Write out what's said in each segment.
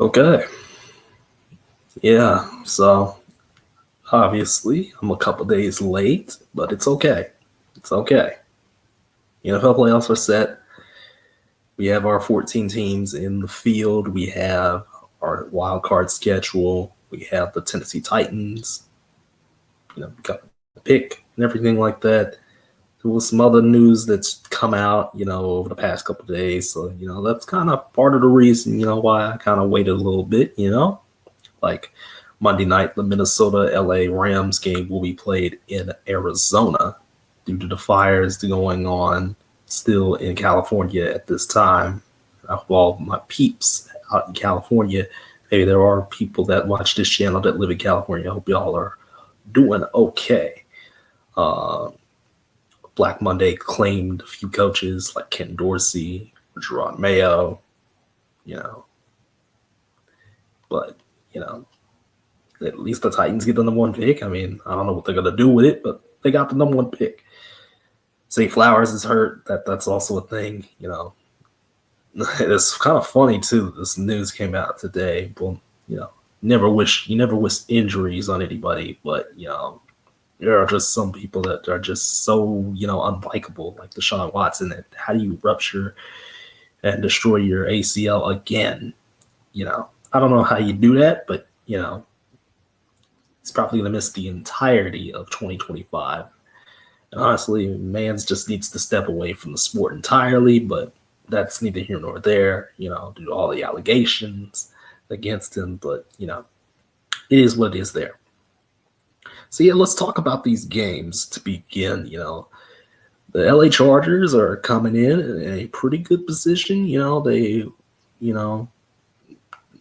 Okay. Yeah. So obviously, I'm a couple days late, but it's okay. It's okay. NFL playoffs are set. We have our 14 teams in the field. We have our wild card schedule. We have the Tennessee Titans. We got the pick and everything like that. There was some other news that's come out, over the past couple of days. So, that's kind of part of the reason, why I kind of waited a little bit. Like Monday night, the Minnesota LA Rams game will be played in Arizona due to the fires going on still in California at this time. All my peeps out in California, maybe there are people that watch this channel that live in California. I hope y'all are doing okay. Uh, Black Monday claimed a few coaches like Ken Dorsey, Jerron Mayo, you know, but, you know, at least the Titans get the number one pick. I mean, I don't know what they're gonna do with it, but they got the number one pick. Zay Flowers is hurt. That's also a thing. It's kind of funny too. This news came out today. Well, never wish injuries on anybody, but there are just some people that are just so unlikable, like Deshaun Watson. That how do you rupture and destroy your ACL again? I don't know how you do that, but he's probably going to miss the entirety of 2025. And honestly, Mans just needs to step away from the sport entirely, but that's neither here nor there, due to all the allegations against him. But, it is what it is there. So, yeah, let's talk about these games to begin. The LA Chargers are coming in a pretty good position.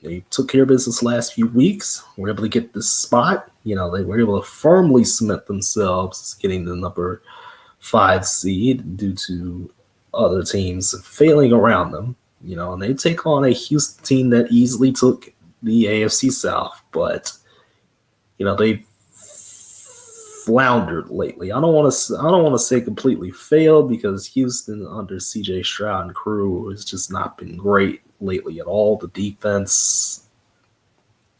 They took care of business last few weeks. Were able to get this spot. They were able to firmly cement themselves as getting the number 5 seed due to other teams failing around them. And they take on a Houston team that easily took the AFC South, but they floundered lately. I don't want to say completely failed because Houston under CJ Stroud and crew has just not been great lately at all. The defense,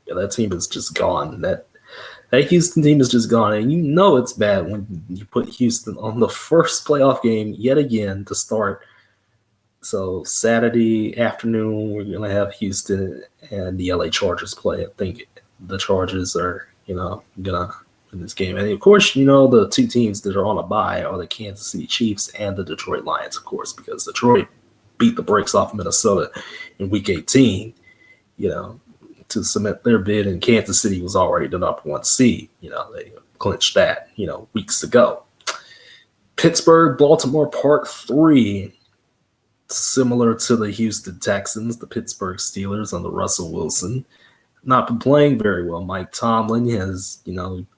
that team is just gone. That Houston team is just gone, and it's bad when you put Houston on the first playoff game yet again to start. So Saturday afternoon, we're gonna have Houston and the LA Chargers play. I think the Chargers are, gonna in this game. And of course, the two teams that are on a bye are the Kansas City Chiefs and the Detroit Lions, of course, because Detroit beat the brakes off Minnesota in week 18, to cement their bid, and Kansas City was already the number 1 seed. They clinched that, weeks ago. Pittsburgh, Baltimore, Part 3, similar to the Houston Texans, the Pittsburgh Steelers under Russell Wilson. Not been playing very well. Mike Tomlin has,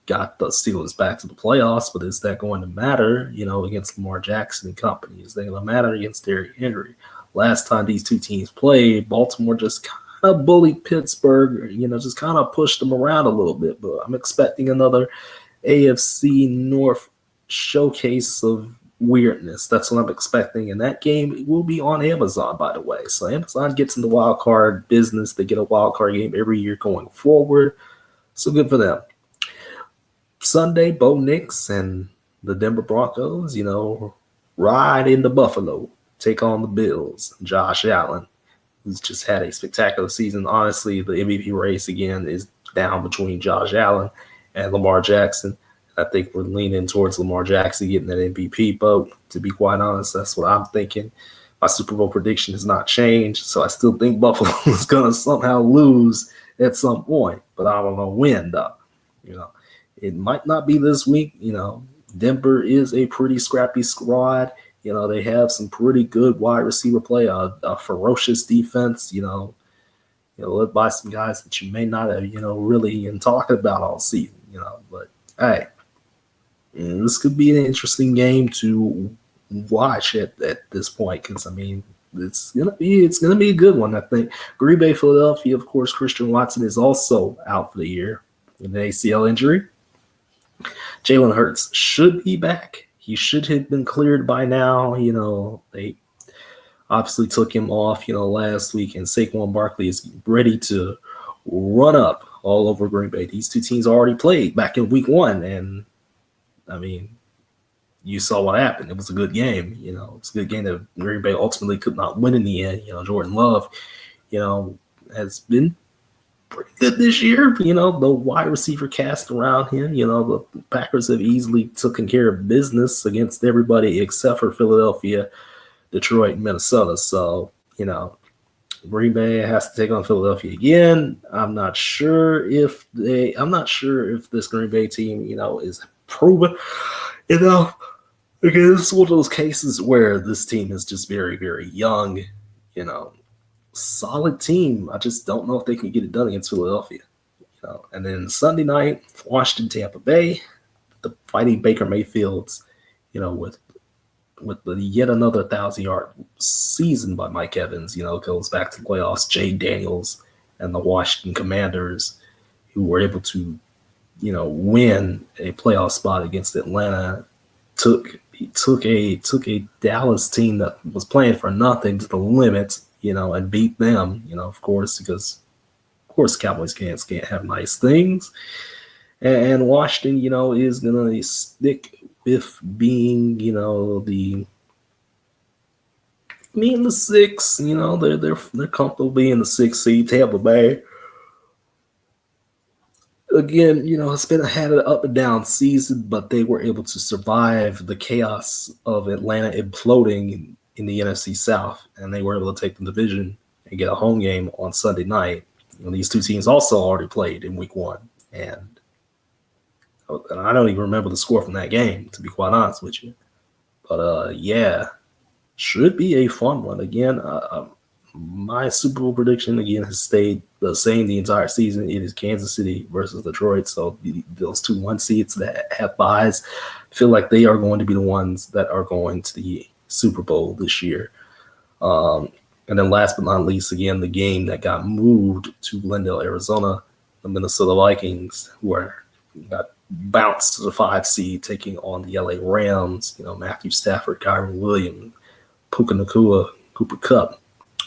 got the Steelers back to the playoffs, but is that going to matter, against Lamar Jackson and company? Is that going to matter against Derrick Henry? Last time these two teams played, Baltimore just kind of bullied Pittsburgh, just kind of pushed them around a little bit. But I'm expecting another AFC North showcase of weirdness. That's what I'm expecting. And that game will be on Amazon, by the way. So Amazon gets in the wild card business. They get a wild card game every year going forward. So good for them. Sunday, Bo Nix and the Denver Broncos, ride into Buffalo, take on the Bills. Josh Allen, who's just had a spectacular season. Honestly, the MVP race again is down between Josh Allen and Lamar Jackson. I think we're leaning towards Lamar Jackson getting that MVP vote, to be quite honest. That's what I'm thinking. My Super Bowl prediction has not changed, so I still think Buffalo is going to somehow lose at some point, but I don't know when, though. It might not be this week. Denver is a pretty scrappy squad. They have some pretty good wide receiver play, a ferocious defense, led by some guys that you may not have, really been talking about all season, but hey, this could be an interesting game to watch at this point, because it's gonna be a good one. I think Green Bay, Philadelphia, of course, Christian Watson is also out for the year with an ACL injury. Jalen Hurts should be back. He should have been cleared by now. I obviously took him off, last week, and Saquon Barkley is ready to run up all over Green Bay. These two teams already played back in week 1, and I mean, you saw what happened. It was a good game. It's a good game that Green Bay ultimately could not win in the end. Jordan Love, has been pretty good this year. The wide receiver cast around him. The Packers have easily taken care of business against everybody except for Philadelphia, Detroit, and Minnesota. So, Green Bay has to take on Philadelphia again. I'm not sure if this Green Bay team, is proven, again, this is one of those cases where this team is just very, very young, solid team. I just don't know if they can get it done against Philadelphia. And then Sunday night, Washington, Tampa Bay, the Fighting Baker Mayfields, with the yet another 1,000-yard season by Mike Evans, goes back to the playoffs. Jay Daniels and the Washington Commanders, who were able to, win a playoff spot against Atlanta, took a Dallas team that was playing for nothing to the limit, and beat them, of course, because of course Cowboys can't have nice things. And Washington, is gonna stick with being, the 6. They're comfortable being the 6th seed. Tampa Bay, again, it's had an up and down season, but they were able to survive the chaos of Atlanta imploding in the NFC South, and they were able to take the division and get a home game on Sunday night. These two teams also already played in week 1, and I don't even remember the score from that game, to be quite honest with you. But yeah, should be a fun one. Again, my Super Bowl prediction again has stayed the same the entire season. It is Kansas City versus Detroit. So those 2 1 seeds that have buys feel like they are going to be the ones that are going to the Super Bowl this year. And then last but not least, again, the game that got moved to Glendale, Arizona, the Minnesota Vikings, who got bounced to the 5 seed, taking on the LA Rams. Matthew Stafford, Kyron Williams, Puka Nacua, Cooper Kupp,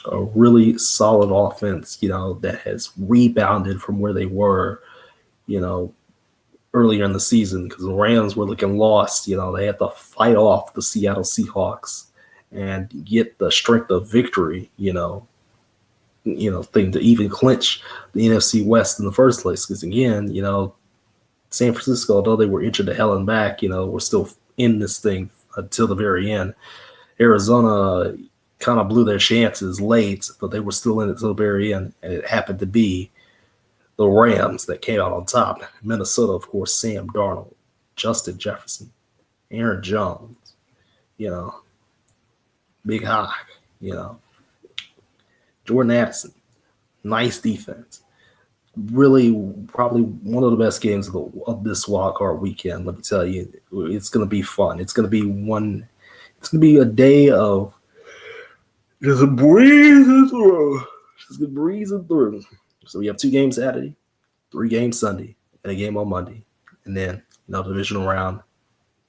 a really solid offense, that has rebounded from where they were, earlier in the season, because the Rams were looking lost. They had to fight off the Seattle Seahawks and get the strength of victory, thing to even clinch the NFC West in the first place. Because again, San Francisco, although they were injured to hell and back, were still in this thing until the very end. Arizona kind of blew their chances late, but they were still in it till the very end, and it happened to be the Rams that came out on top. Minnesota, of course, Sam Darnold, Justin Jefferson, Aaron Jones, Big Hawk, Jordan Addison, nice defense. Really, probably one of the best games of this wild card weekend. Let me tell you, it's going to be fun. It's going to be a day of just breezing through. So we have 2 games Saturday, 3 games Sunday, and a game on Monday, and then divisional round,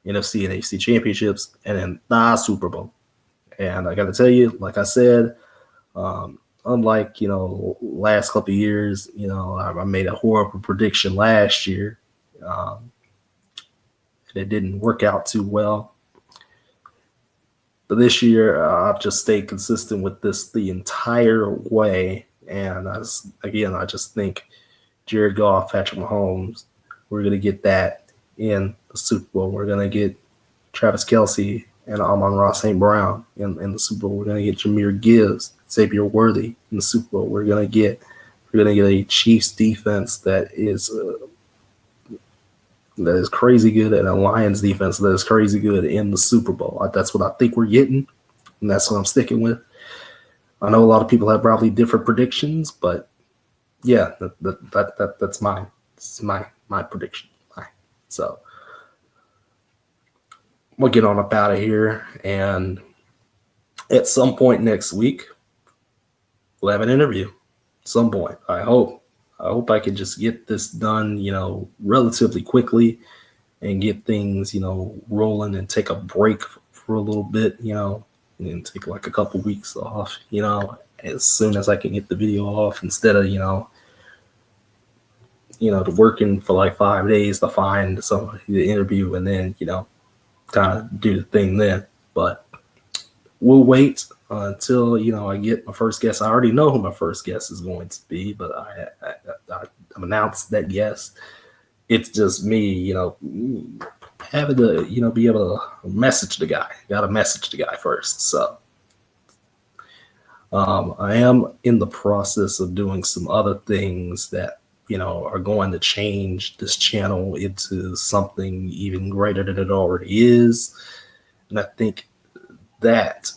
NFC and AFC championships, and then the Super Bowl. And I got to tell you, like I said, unlike, last couple of years, I made a horrible prediction last year. And it didn't work out too well. But this year, I've just stayed consistent with this the entire way. And I just think Jared Goff, Patrick Mahomes, we're going to get that in the Super Bowl. We're going to get Travis Kelce and Amon-Ra St. Brown in the Super Bowl. We're going to get Jahmyr Gibbs, Xavier Worthy in the Super Bowl. We're going to get a Chiefs defense that is crazy good, and a Lions defense that is crazy good in the Super Bowl. That's what I think we're getting, and that's what I'm sticking with. I know a lot of people have probably different predictions, but yeah, that's mine. It's my prediction. So we'll get on up out of here, and at some point next week, we'll have an interview. At some point, I hope I can just get this done, relatively quickly, and get things, rolling, and take a break for a little bit, and then take like a couple weeks off, as soon as I can get the video off, instead of, to working for like 5 days to find some the interview and then, kind of do the thing then. But we'll wait until, I get my first guest. I already know who my first guest is going to be, but I've announced that guest. It's just me, having to, be able to message the guy. Got to message the guy first. So I am in the process of doing some other things that, are going to change this channel into something even greater than it already is. And I think that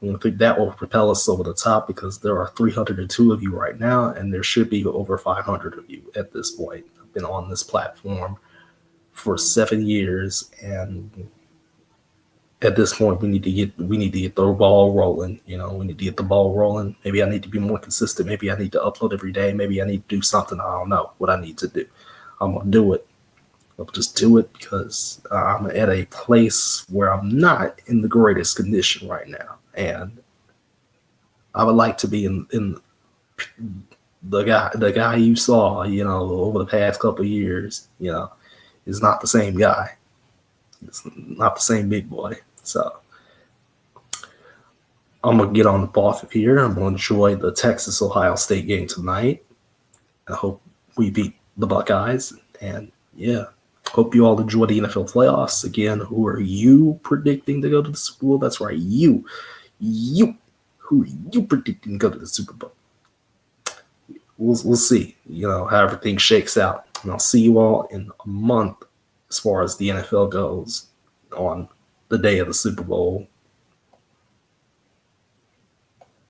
will propel us over the top, because there are 302 of you right now, and there should be over 500 of you at this point. I've been on this platform for 7 years, and at this point we need to get the ball rolling. We need to get the ball rolling. Maybe I need to be more consistent. Maybe I need to upload every day. Maybe I need to do something. I don't know what I need to do. I'm gonna do it. I'll just do it because I'm at a place where I'm not in the greatest condition right now, and I would like to be in the guy you saw, over the past couple of years, is not the same guy. It's not the same big boy. So I'm gonna get on the off of here. I'm gonna enjoy the Texas-Ohio State game tonight. I hope we beat the Buckeyes, and yeah. Hope you all enjoy the NFL playoffs. Again, who are you predicting to go to the Super Bowl? That's right, you. Who are you predicting to go to the Super Bowl? We'll see, how everything shakes out. And I'll see you all in a month as far as the NFL goes on the day of the Super Bowl.